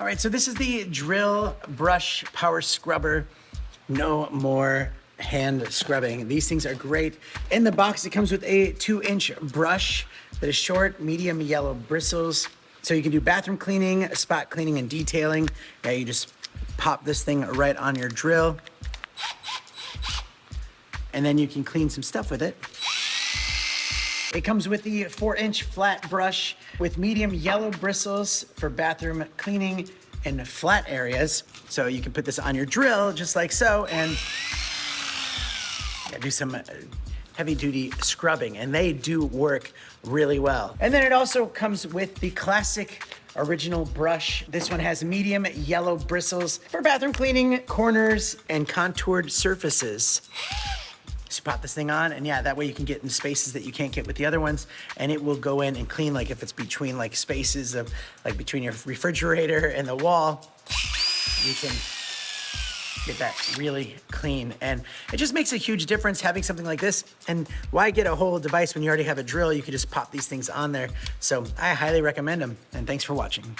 All right, so this is the Drillbrush Power Scrubber. No more hand scrubbing. These things are great. In the box, it comes with a 2-inch brush that is short, medium yellow bristles. So you can do bathroom cleaning, spot cleaning, and detailing. Yeah, you just pop this thing right on your drill. And then you can clean some stuff with it. It comes with the 4-inch flat brush with medium yellow bristles for bathroom cleaning and flat areas. So you can put this on your drill just like so and do some heavy duty scrubbing, and they do work really well. And then it also comes with the classic original brush. This one has medium yellow bristles for bathroom cleaning, corners, and contoured surfaces. Just pop this thing on, and yeah, that way you can get in spaces that you can't get with the other ones, and it will go in and clean, like if it's between like spaces of like between your refrigerator and the wall, you can get that really clean. And it just makes a huge difference having something like this. And why get a whole device when you already have a drill? You can just pop these things on there. So I highly recommend them, and thanks for watching.